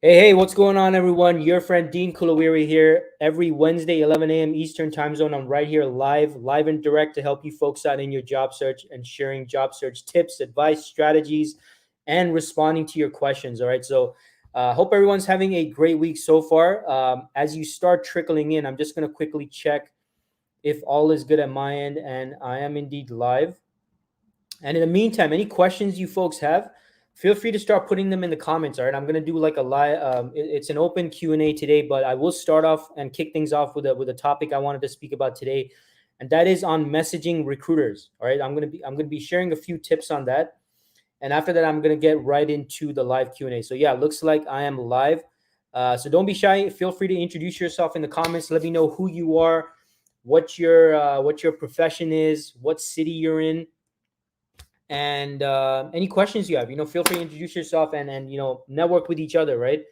Hey, what's going on, everyone? Your friend Dean Kulaweera here. Every Wednesday, 11 a.m. Eastern time zone, I'm right here live and direct to help you folks out in your job search and sharing job search tips, advice, strategies, and responding to your questions. All right. So, hope everyone's having a great week so far. As you start trickling in, I'm just going to quickly check if all is good at my end, and I am indeed live. And in the meantime, any questions you folks have, feel free to start putting them in the comments. All right, I'm gonna do like a live. It's an open Q&A today, but I will start off and kick things off with a topic I wanted to speak about today, and that is on messaging recruiters. All right, I'm gonna be sharing a few tips on that, and after that, I'm gonna get right into the live Q&A. So yeah, looks like I am live. So don't be shy. Feel free to introduce yourself in the comments. Let me know who you are, what your profession is, what city you're in, and any questions you have, feel free to introduce yourself and network with each other, right?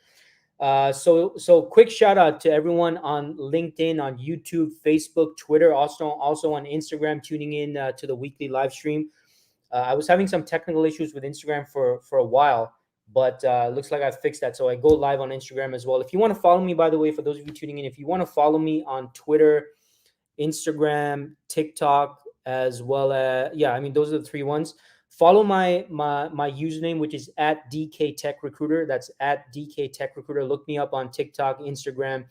So quick shout out to everyone on LinkedIn, on YouTube, Facebook, Twitter, also on Instagram, tuning in to the weekly live stream. I was having some technical issues with Instagram for a while, but looks like I fixed that, so I go live on Instagram as well. If you want to follow me, by the way, for those of you tuning in, if you want to follow me on Twitter, Instagram, TikTok, as well as those are the three ones. Follow my username, which is at DK Tech Recruiter. That's at DK Tech Recruiter. Look me up on TikTok, Instagram,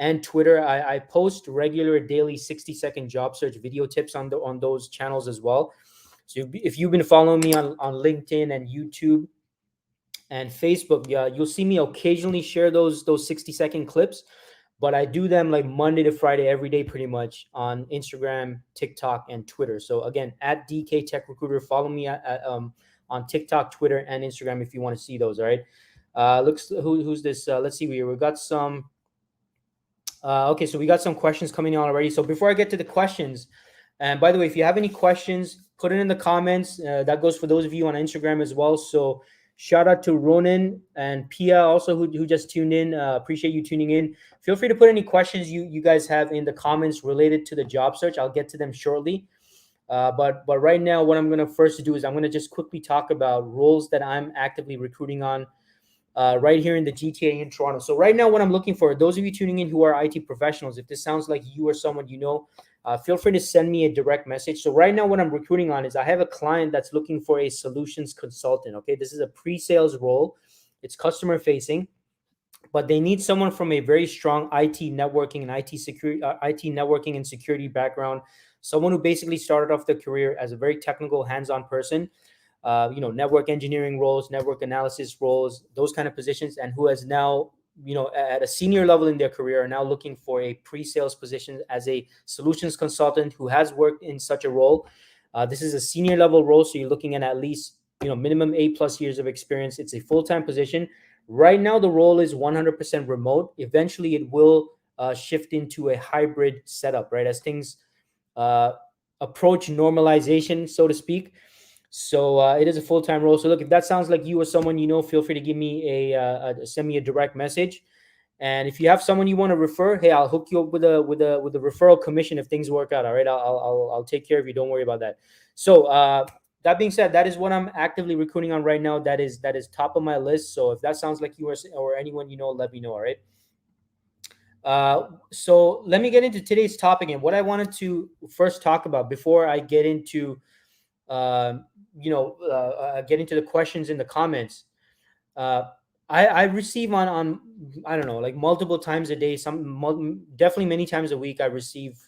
and Twitter. I post regular daily 60-second job search video tips on those channels as well. So if you've been following me on LinkedIn and YouTube and Facebook, yeah, you'll see me occasionally share those 60-second clips, but I do them like Monday to Friday every day pretty much on Instagram, TikTok, and Twitter. So again, at DK Tech Recruiter, follow me on TikTok, Twitter, and Instagram if you want to see those. All right. Who's this? Let's see. We got some. Okay, so we got some questions coming on already. So before I get to the questions, and by the way, if you have any questions, put it in the comments. That goes for those of you on Instagram as well. So shout out to Ronan and Pia also who just tuned in. Appreciate you tuning in. Feel free to put any questions you guys have in the comments related to the job search. I'll get to them shortly. But right now, what I'm going to first do is I'm going to just quickly talk about roles that I'm actively recruiting on right here in the GTA in Toronto. So right now, what I'm looking for, those of you tuning in who are IT professionals, if this sounds like you or someone feel free to send me a direct message. So right now, what I'm recruiting on is I have a client that's looking for a solutions consultant. Okay, this is a pre-sales role. It's customer facing, but they need someone from a very strong IT networking and IT networking and security background. Someone who basically started off their career as a very technical, hands-on person. Network engineering roles, network analysis roles, those kind of positions, and who has now, at a senior level in their career, are now looking for a pre-sales position as a solutions consultant who has worked in such a role. This is a senior level role, so you're looking at least, minimum 8+ years of experience. It's a full-time position. Right now, the role is 100% remote. Eventually, it will shift into a hybrid setup, right, as things approach normalization, so to speak. So it is a full-time role. So look, if that sounds like you or someone feel free to give me send me a direct message. And if you have someone you want to refer, hey, I'll hook you up with a referral commission if things work out. All right, I'll take care of you. Don't worry about that. So that being said, that is what I'm actively recruiting on right now. That is top of my list. So if that sounds like you or anyone let me know. All right. So let me get into today's topic and what I wanted to first talk about before I get into get into the questions in the comments. I receive on I don't know, like multiple times a day, definitely many times a week. I receive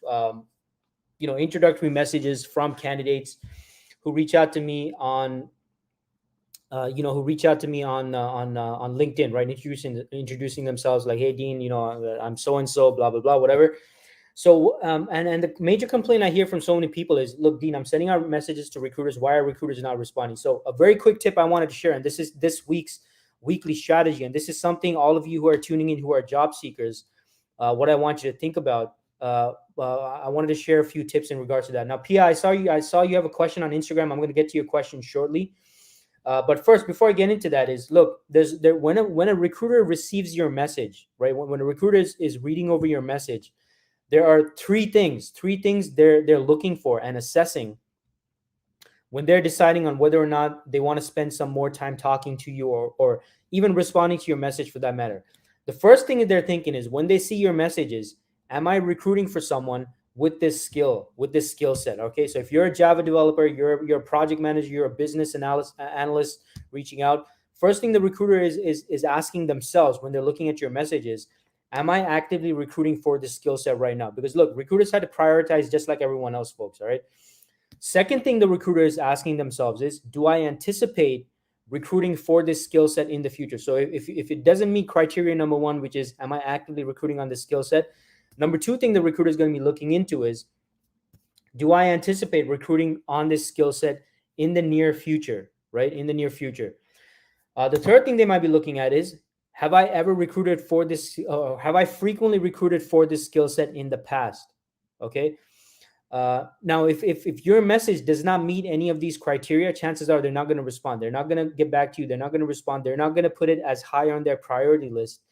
introductory messages from candidates who reach out to me on on LinkedIn, right? Introducing themselves, like, hey Dean, I'm so and so, blah blah blah, whatever. So and the major complaint I hear from so many people is, look, Dean, I'm sending out messages to recruiters. Why are recruiters not responding? So a very quick tip I wanted to share, and this is this week's weekly strategy, and this is something all of you who are tuning in who are job seekers, what I want you to think about. I wanted to share a few tips in regards to that. Now, Pia, I saw you have a question on Instagram. I'm going to get to your question shortly. But first, before I get into that, is look, when a recruiter receives your message, right? When a recruiter is reading over your message, there are three things they're looking for and assessing when they're deciding on whether or not they want to spend some more time talking to you, or even responding to your message for that matter. The first thing that they're thinking is, when they see your messages, am I recruiting for someone with this skill set? Okay, so if you're a Java developer, you're a project manager, you're a business analyst reaching out, first thing the recruiter is asking themselves when they're looking at your messages, am I actively recruiting for this skill set right now? Because look, recruiters had to prioritize just like everyone else, folks. All right. Second thing the recruiter is asking themselves is, do I anticipate recruiting for this skill set in the future? So if it doesn't meet criteria number one, which is, am I actively recruiting on this skill set? Number two thing the recruiter is going to be looking into is, do I anticipate recruiting on this skill set in the near future, right? In the near future. The third thing they might be looking at is, have I ever recruited for this? Have I frequently recruited for this skill set in the past? Okay. Now, if your message does not meet any of these criteria, chances are they're not going to respond. They're not going to get back to you. They're not going to respond. They're not going to put it as high on their priority list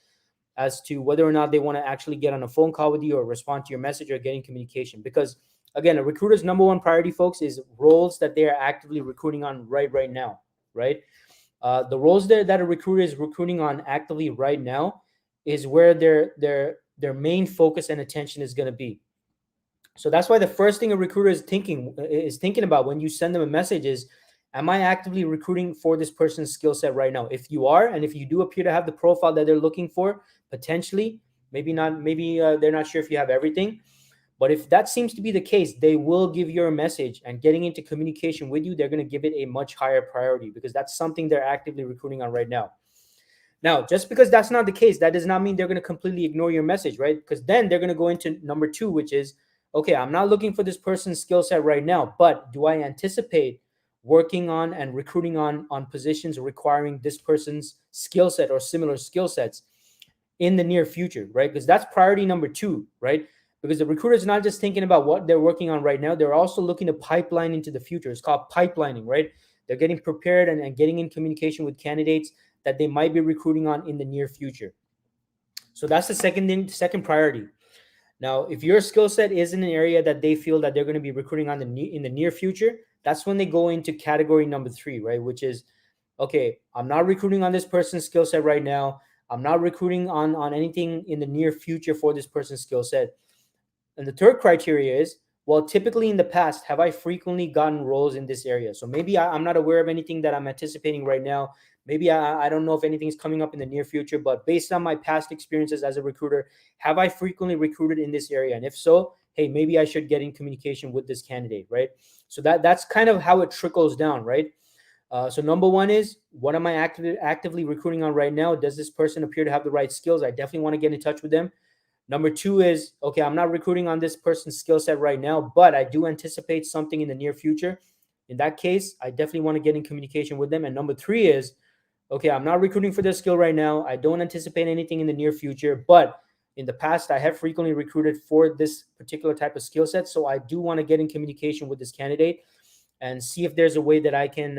as to whether or not they want to actually get on a phone call with you or respond to your message or getting communication. Because again, a recruiter's number one priority, folks, is roles that they are actively recruiting on right now, right? The roles that a recruiter is recruiting on actively right now is where their main focus and attention is going to be. So that's why the first thing a recruiter is thinking about when you send them a message is, am I actively recruiting for this person's skill set right now? If you are, and if you do appear to have the profile that they're looking for, potentially, maybe not, maybe they're not sure if you have everything. But if that seems to be the case, they will give you a message, and getting into communication with you, they're going to give it a much higher priority, because that's something they're actively recruiting on right now. Now, just because that's not the case, that does not mean they're going to completely ignore your message, right? Because then they're going to go into number two, which is, okay, I'm not looking for this person's skill set right now, but do I anticipate working on and recruiting on positions requiring this person's skill set or similar skill sets in the near future, right? Because that's priority number two, right? Because the recruiter is not just thinking about what they're working on right now, they're also looking to pipeline into the future. It's called pipelining, right? They're getting prepared and getting in communication with candidates that they might be recruiting on in the near future. So that's the second priority. Now, if your skill set is in an area that they feel that they're going to be recruiting on in the near future, that's when they go into category number three, right? Which is, okay, I'm not recruiting on this person's skill set right now. I'm not recruiting on anything in the near future for this person's skill set. And the third criteria is, well, typically in the past, have I frequently gotten roles in this area? So maybe I'm not aware of anything that I'm anticipating right now. Maybe I don't know if anything's coming up in the near future, but based on my past experiences as a recruiter, have I frequently recruited in this area? And if so, hey, maybe I should get in communication with this candidate, right? So that's kind of how it trickles down, right? So number one is, what am I actively recruiting on right now? Does this person appear to have the right skills? I definitely want to get in touch with them. Number two is, okay, I'm not recruiting on this person's skill set right now, but I do anticipate something in the near future. In that case, I definitely want to get in communication with them. And number three is, okay, I'm not recruiting for this skill right now. I don't anticipate anything in the near future, but in the past, I have frequently recruited for this particular type of skill set. So I do want to get in communication with this candidate and see if there's a way that I can,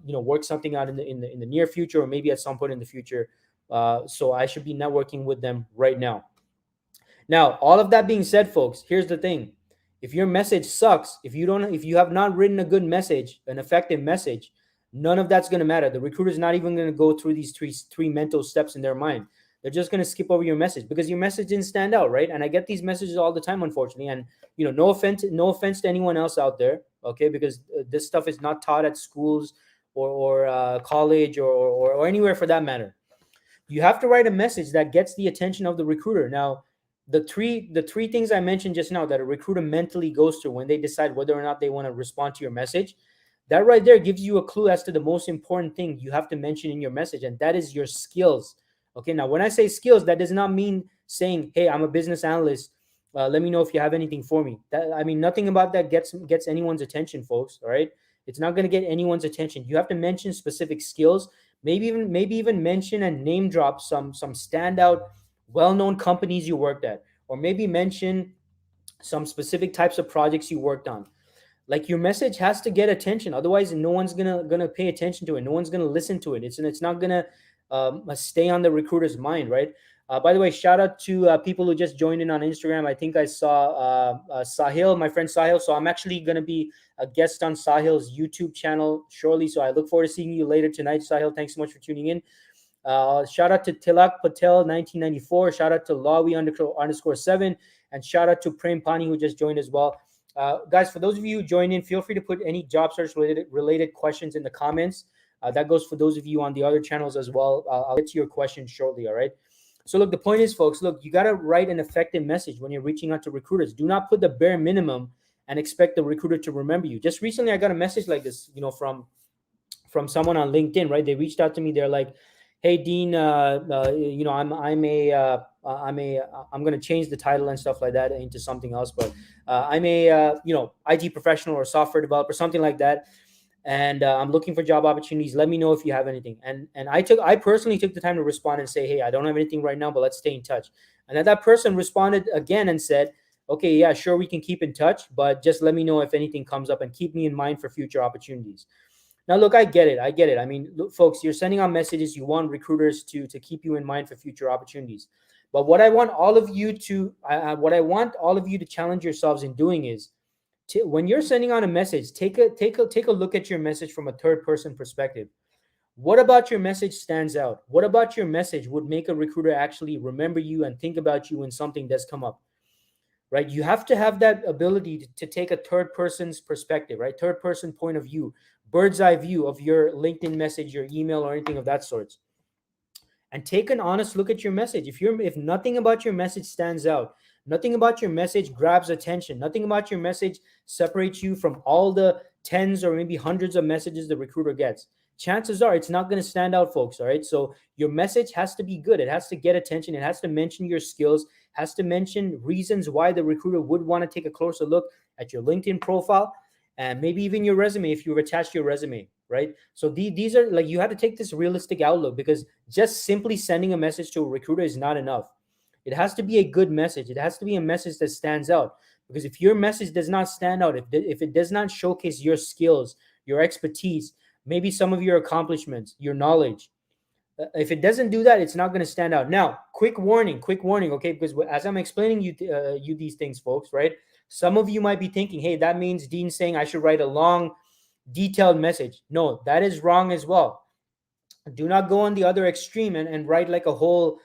work something out in the near future, or maybe at some point in the future. So I should be networking with them right now. Now, all of that being said, folks, here's the thing. If your message sucks, if you have not written a good message, an effective message, none of that's going to matter. The recruiter is not even going to go through these three mental steps in their mind. They're just going to skip over your message because your message didn't stand out, right? And I get these messages all the time, unfortunately. And no offense to anyone else out there, okay? Because this stuff is not taught at schools or college or anywhere for that matter. You have to write a message that gets the attention of the recruiter. Now, the three things I mentioned just now that a recruiter mentally goes through when they decide whether or not they want to respond to your message, that right there gives you a clue as to the most important thing you have to mention in your message, and that is your skills. Okay, now when I say skills, that does not mean saying, "Hey, I'm a business analyst. Let me know if you have anything for me." That, I mean, nothing about that gets anyone's attention, folks. All right, it's not going to get anyone's attention. You have to mention specific skills. Maybe even mention and name drop some standout, well-known companies you worked at, or maybe mention some specific types of projects you worked on. Like, your message has to get attention, otherwise no one's gonna pay attention to it, no one's gonna listen to it. It's not gonna stay on the recruiter's mind, right? By the way, shout out to people who just joined in on Instagram. I think I saw Sahil, my friend Sahil. So I'm actually going to be a guest on Sahil's YouTube channel shortly, so I look forward to seeing you later tonight. Sahil, thanks so much for tuning in. Shout out to Tilak Patel 1994. Shout out to Lawi underscore 7, and shout out to Prem Pani, who just joined as well. Guys, for those of you who join in, feel free to put any job search related questions in the comments. That goes for those of you on the other channels as well. I'll get to your questions shortly. All right. So look, the point is, folks, look, you got to write an effective message when you're reaching out to recruiters. Do not put the bare minimum and expect the recruiter to remember you. Just recently, I got a message like this, from someone on LinkedIn, right? They reached out to me. They're like, "Hey, Dean, I'm going to change the title and stuff like that into something else, but I'm a IT professional or software developer, something like that, and I'm looking for job opportunities. Let me know if you have anything." And I personally took the time to respond and say, "Hey, I don't have anything right now, but let's stay in touch." And then that person responded again and said, "Okay, yeah, sure, we can keep in touch, but just let me know if anything comes up and keep me in mind for future opportunities." Now, look, I get it. I mean, look, folks, you're sending out messages. You want recruiters to keep you in mind for future opportunities. But what I want all of you to challenge yourselves in doing is, when you're sending out a message, take a look at your message from a third person perspective. What about your message stands out? What about your message would make a recruiter actually remember you and think about you when something does come up? Right? You have to have that ability to take a third person's perspective, right? Third person point of view, bird's eye view of your LinkedIn message, your email, or anything of that sort, and take an honest look at your message. If nothing about your message stands out, nothing about your message grabs attention, nothing about your message separates you from all the tens or maybe hundreds of messages the recruiter gets, chances are it's not going to stand out, folks. All right, so your message has to be good. It has to get attention. It has to mention your skills, has to mention reasons why the recruiter would want to take a closer look at your LinkedIn profile, and maybe even your resume if you've attached your resume, right? So these are, like, you have to take this realistic outlook, because just simply sending a message to a recruiter is not enough. It has to be a good message. It has to be a message that stands out, because if your message does not stand out, if it does not showcase your skills, your expertise, maybe some of your accomplishments, your knowledge, if it doesn't do that, it's not going to stand out. Now, quick warning, okay, because as I'm explaining you these things, folks, right? Some of you might be thinking, "Hey, that means Dean's saying I should write a long, detailed message." No, that is wrong as well. Do not go on the other extreme and write like a whole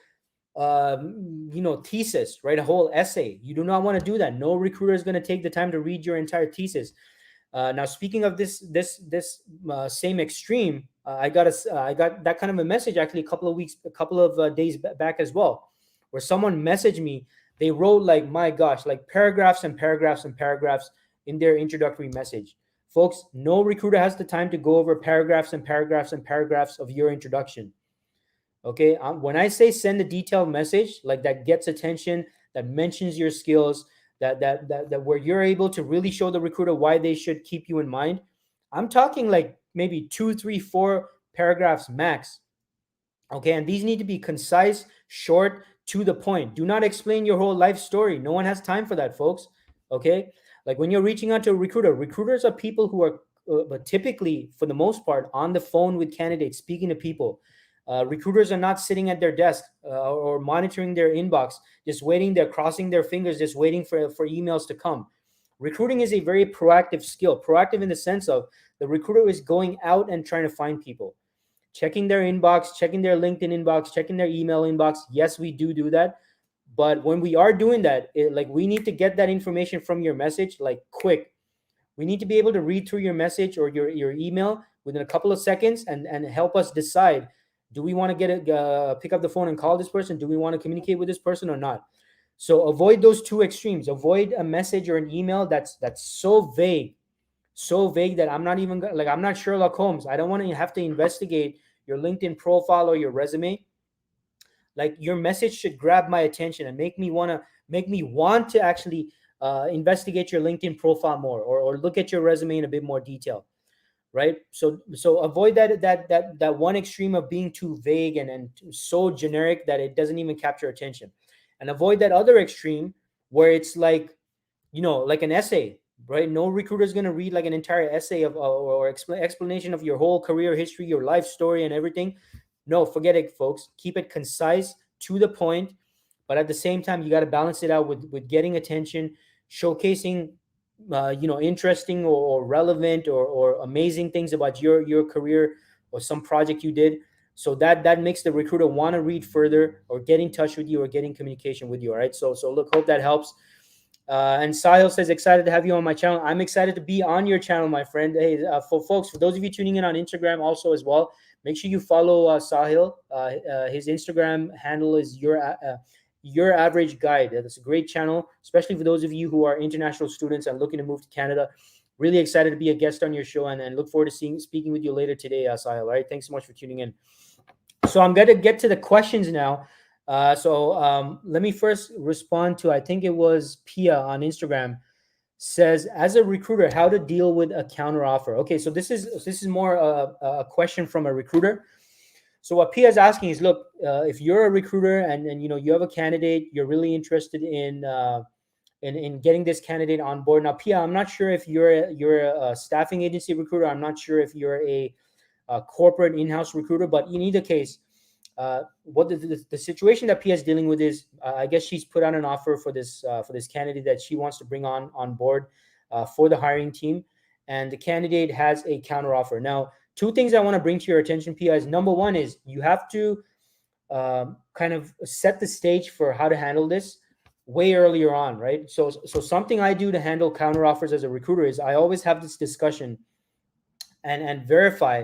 thesis, right? A whole essay. You do not want to do that. No recruiter is going to take the time to read your entire thesis. Now, speaking of this same extreme, I got that kind of a message actually a couple of days back as well, where someone messaged me. They wrote, like, my gosh, like paragraphs and paragraphs and paragraphs in their introductory message. Folks, no recruiter has the time to go over paragraphs and paragraphs and paragraphs of your introduction. Okay, when I say send a detailed message like that gets attention, that mentions your skills, that where you're able to really show the recruiter why they should keep you in mind, I'm talking like maybe 2, 3, 4 paragraphs max. Okay, and these need to be concise, short, to the point. Do not explain your whole life story. No one has time for that, folks. Okay, like when you're reaching out to a recruiter, recruiters are people who are but typically, for the most part, on the phone with candidates, speaking to people. Recruiters are not sitting at their desk or monitoring their inbox, just waiting. They're crossing their fingers, just waiting for emails to come. Recruiting is a very proactive skill. Proactive in the sense of the recruiter is going out and trying to find people, checking their inbox, checking their LinkedIn inbox, checking their email inbox. Yes, we do that. But when we are doing that, we need to get that information from your message, like, quick. We need to be able to read through your message or your email within a couple of seconds and help us decide, Do we want to pick up the phone and call this person? Do we want to communicate with this person or not? So avoid those two extremes. Avoid a message or an email that's so vague that I'm not even like, I'm not Sherlock Holmes. I don't want to have to investigate your LinkedIn profile or your resume. Like, your message should grab my attention and make me want to actually investigate your LinkedIn profile more, or look at your resume in a bit more detail, right? So avoid that one extreme of being too vague and so generic that it doesn't even capture attention, and avoid that other extreme where it's like, like an essay, right? No recruiter is going to read like an entire essay or explanation of your whole career history, your life story, and everything. No, forget it, folks. Keep it concise, to the point, but at the same time, you got to balance it out with getting attention, showcasing, interesting or relevant or amazing things about your career or some project you did. So that makes the recruiter want to read further or get in touch with you or get in communication with you. All right. So look, hope that helps. And Sahil says, excited to have you on my channel. I'm excited to be on your channel, my friend. Hey, for those of you tuning in on Instagram also as well, make sure you follow Sahil. His Instagram handle is your average guide. That's a great channel, especially for those of you who are international students and looking to move to Canada. Really excited to be a guest on your show, and look forward to speaking with you later today, Sahil. All right, thanks so much for tuning in. So I'm going to get to the questions now. Let me first respond to, I think it was Pia on Instagram, says, as a recruiter, how to deal with a counter offer. Okay, so this is more a question from a recruiter. So what Pia is asking is, look, if you're a recruiter and you have a candidate, you're really interested in getting this candidate on board. Now, Pia, I'm not sure if you're a staffing agency recruiter. I'm not sure if you're a corporate in-house recruiter, but in either case, what the situation that Pia is dealing with is, I guess she's put out an offer for this candidate that she wants to bring on board for the hiring team, and the candidate has a counter offer. Now, two things I want to bring to your attention, Pia, is number one is you have to kind of set the stage for how to handle this way earlier on, right? So something I do to handle counter offers as a recruiter is I always have this discussion and verify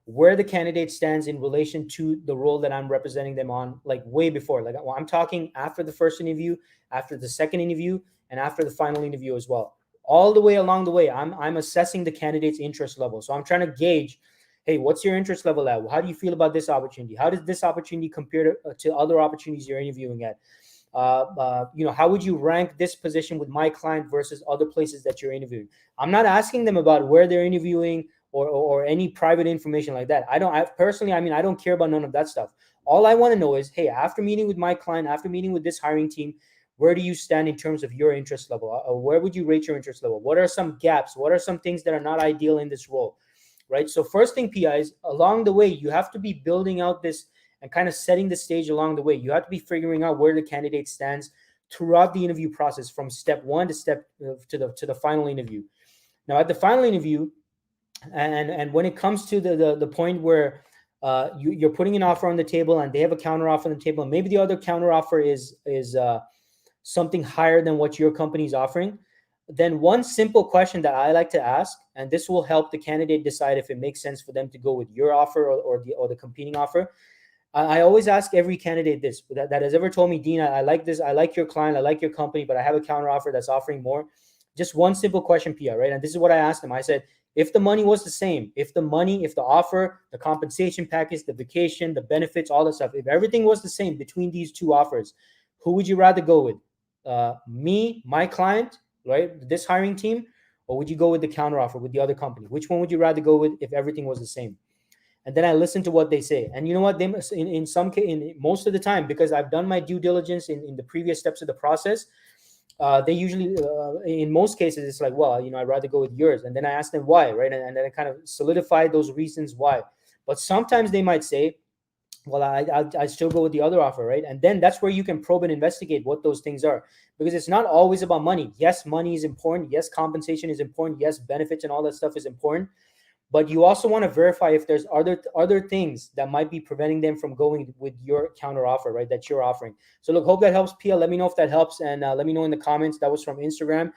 where the candidate stands in relation to the role that I'm representing them on, like way before. Like, I'm talking after the first interview, after the second interview, and after the final interview as well. All the way along the way, I'm assessing the candidate's interest level. So I'm trying to gauge, hey, what's your interest level at? How do you feel about this opportunity? How does this opportunity compare to other opportunities you're interviewing at? How would you rank this position with my client versus other places that you're interviewing? I'm not asking them about where they're interviewing or any private information like that. I don't care about none of that stuff. All I want to know is, hey, after meeting with my client, after meeting with this hiring team, where do you stand in terms of your interest level? Where would you rate your interest level? What are some gaps? What are some things that are not ideal in this role? Right? So first thing, PI, is along the way, you have to be building out this and kind of setting the stage along the way. You have to be figuring out where the candidate stands throughout the interview process, from step one to the final interview. Now, at the final interview, and when it comes to the point where you're putting an offer on the table and they have a counter offer on the table, and maybe the other counter offer is something higher than what your company's offering, then one simple question that I like to ask, and this will help the candidate decide if it makes sense for them to go with your offer or the competing offer. I always ask every candidate this that has ever told me, Dean, I like this, I like your client, I like your company, but I have a counter offer that's offering more. Just one simple question, Pia, right? And this is what I asked them. I said, if the money was the same, if the offer, the compensation package, the vacation, the benefits, all that stuff, if everything was the same between these two offers, who would you rather go with? Me, my client, right? This hiring team, or would you go with the counter offer with the other company? Which one would you rather go with if everything was the same? And then I listen to what they say. And you know what? They in most of the time, because I've done my due diligence in the previous steps of the process, they usually, in most cases, it's like, well, I'd rather go with yours. And then I ask them why, right? And then I kind of solidify those reasons why. But sometimes they might say, well, I still go with the other offer, right? And then that's where you can probe and investigate what those things are, because it's not always about money. Yes, money is important. Yes, compensation is important. Yes, benefits and all that stuff is important. But you also want to verify if there's other things that might be preventing them from going with your counter offer, right? That you're offering. So look, hope that helps, Pia. Let me know if that helps, and let me know in the comments. That was from Instagram.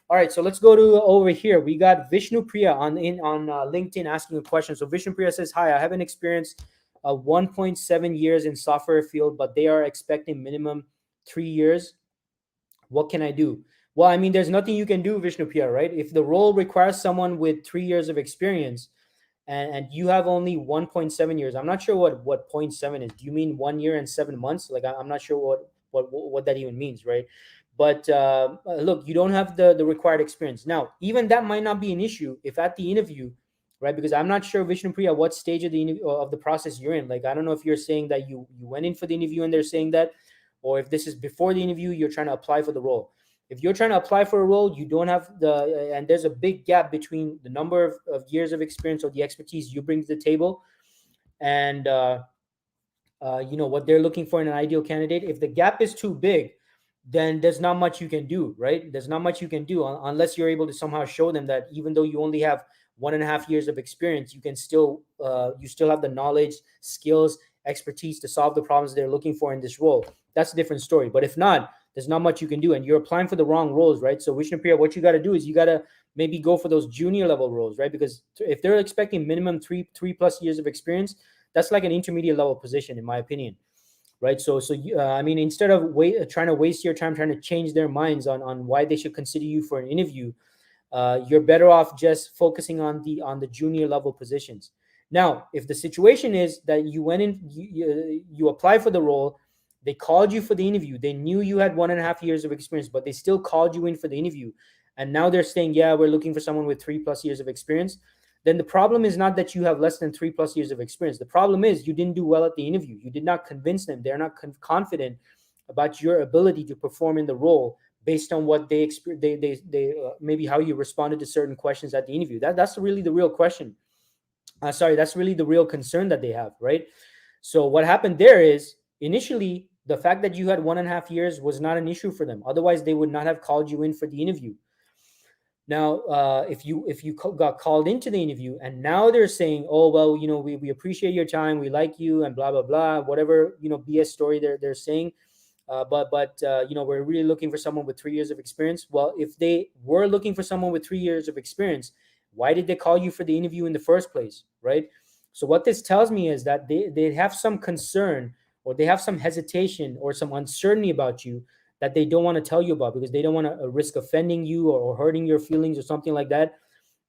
All right, so let's go to over here. We got Vishnu Priya on LinkedIn asking a question. So Vishnu Priya says, "Hi, I have an experience 1.7 years in software field, but they are expecting minimum 3 years. What can I do? Well, I mean, there's nothing you can do, Vishnupriya, right? If the role requires someone with 3 years of experience, and you have only 1.7 years, I'm not sure what point seven is. Do you mean 1 year and 7 months? Like, I'm not sure what that even means, right? But look, you don't have the required experience. Now, even that might not be an issue if at the interview, right? Because I'm not sure, Vishnupriya, what stage of the process you're in. Like, I don't know if you're saying that you went in for the interview and they're saying that, or if this is before the interview, you're trying to apply for the role. If you're trying to apply for a role, you don't have and there's a big gap between the number of years of experience or the expertise you bring to the table, and what they're looking for in an ideal candidate. If the gap is too big, then there's not much you can do, right? There's not much you can do unless you're able to somehow show them that even though you only have 1.5 years of experience, you still have the knowledge, skills, expertise to solve the problems they're looking for in this role. That's a different story. But if not, there's not much you can do, and you're applying for the wrong roles, right? So Vishnupriya, what you got to do is you got to maybe go for those junior level roles, right? Because if they're expecting minimum three plus years of experience, that's like an intermediate level position, in my opinion, right? I mean, instead of trying to waste your time trying to change their minds on why they should consider you for an interview, you're better off just focusing on the junior level positions. Now, if the situation is that you went in, you applied for the role, they called you for the interview, they knew you had 1.5 years of experience, but they still called you in for the interview, and now they're saying, yeah, we're looking for someone with 3+ years of experience, then the problem is not that you have less than 3+ years of experience. The problem is you didn't do well at the interview. You did not convince them. They're not confident about your ability to perform in the role based on what they maybe how you responded to certain questions at the interview. That's really the real question. That's really the real concern that they have, right? So what happened there is initially the fact that you had 1.5 years was not an issue for them. Otherwise, they would not have called you in for the interview. Now, if you got called into the interview and now they're saying, oh, well, we appreciate your time, we like you, and blah, blah, blah, whatever, BS story they're saying. But we're really looking for someone with 3 years of experience. Well, if they were looking for someone with 3 years of experience, why did they call you for the interview in the first place, right? So what this tells me is that they have some concern, or they have some hesitation or some uncertainty about you that they don't want to tell you about, because they don't want to risk offending you or hurting your feelings or something like that.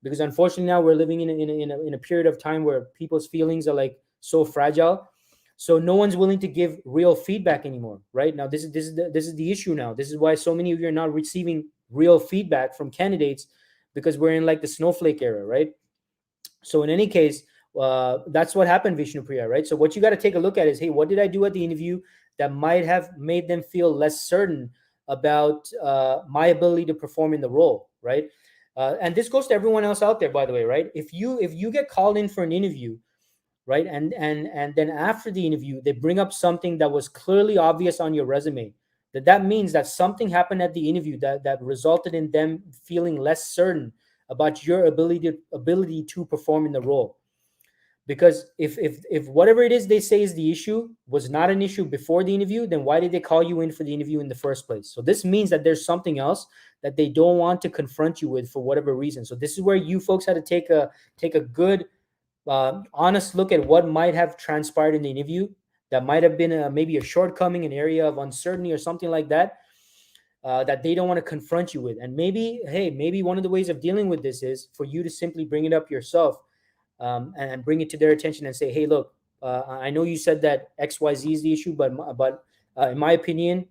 Because unfortunately now we're living in a period of time where people's feelings are like so fragile. So no one's willing to give real feedback anymore, right? Now this is the issue now. This is why so many of you are not receiving real feedback from candidates, because we're in like the snowflake era, right? So in any case, that's what happened, Vishnupriya, right? So what you got to take a look at is, hey, what did I do at the interview that might have made them feel less certain about my ability to perform in the role, right? And this goes to everyone else out there, by the way, right? If you get called in for an interview, right, and then after the interview they bring up something that was clearly obvious on your resume, that means that something happened at the interview that resulted in them feeling less certain about your ability to perform in the role. Because if whatever it is they say is the issue was not an issue before the interview, then why did they call you in for the interview in the first place? So this means that there's something else that they don't want to confront you with for whatever reason. So this is where you folks had to take a good honest look at what might have transpired in the interview that might have been maybe a shortcoming, an area of uncertainty or something like that, that they don't want to confront you with. And maybe one of the ways of dealing with this is for you to simply bring it up yourself, and bring it to their attention and say, hey, look, I know you said that XYZ is the issue, but in my opinion,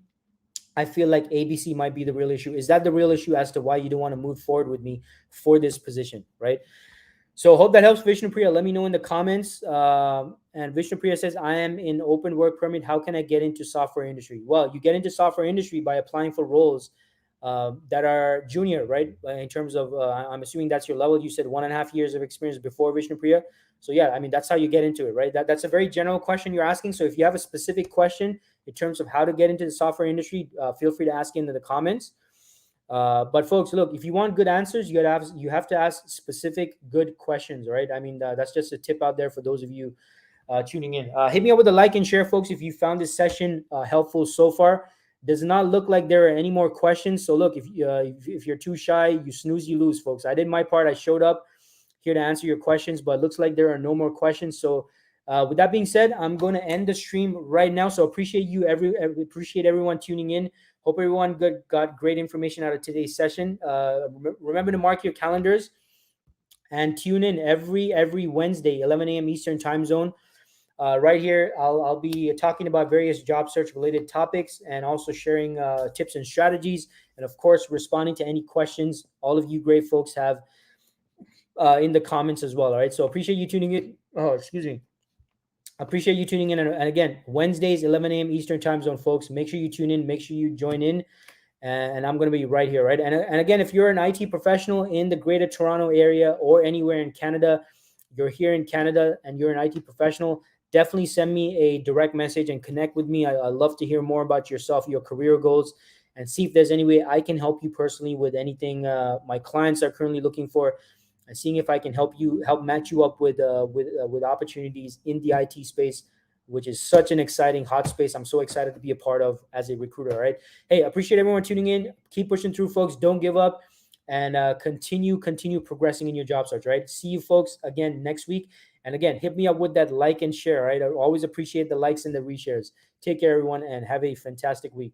I feel like ABC might be the real issue. Is that the real issue as to why you don't want to move forward with me for this position, right? So hope that helps, Vishnupriya. Let me know in the comments. And Vishnupriya says, I am in open work permit. How can I get into software industry? Well, you get into software industry by applying for roles that are junior, right? In terms of, I'm assuming that's your level. You said 1.5 years of experience before, Vishnupriya. So yeah, I mean, that's how you get into it, right? That's a very general question you're asking. So if you have a specific question in terms of how to get into the software industry, feel free to ask in the comments. But folks, look, if you want good answers, you have to ask specific good questions, right? I mean, that's just a tip out there for those of you tuning in. Hit me up with a like and share, folks, if you found this session helpful so far. Does not look like there are any more questions. So look, if you're too shy, you snooze, you lose, folks. I did my part. I showed up here to answer your questions, but it looks like there are no more questions. So With that being said, I'm going to end the stream right now. So appreciate appreciate everyone tuning in. Hope everyone got great information out of today's session. Remember to mark your calendars and tune in every Wednesday, 11 a.m. Eastern time zone. Right here, I'll be talking about various job search related topics and also sharing tips and strategies, and of course, responding to any questions all of you great folks have in the comments as well. All right, so appreciate you tuning in. Oh, excuse me. Appreciate you tuning in. And again, Wednesdays, 11 a.m. Eastern time zone, folks. Make sure you tune in. Make sure you join in. And I'm going to be right here, right? And again, if you're an IT professional in the Greater Toronto area or anywhere in Canada, you're here in Canada and you're an IT professional, definitely send me a direct message and connect with me. I love to hear more about yourself, your career goals, and see if there's any way I can help you personally with anything my clients are currently looking for, and seeing if I can help match you up with opportunities in the IT space, which is such an exciting hot space. I'm so excited to be a part of as a recruiter. All right. Hey, appreciate everyone tuning in. Keep pushing through, folks. Don't give up, and continue progressing in your job search. Right. See you folks again next week. And again, hit me up with that like and share. Right. I always appreciate the likes and the reshares. Take care, everyone, and have a fantastic week.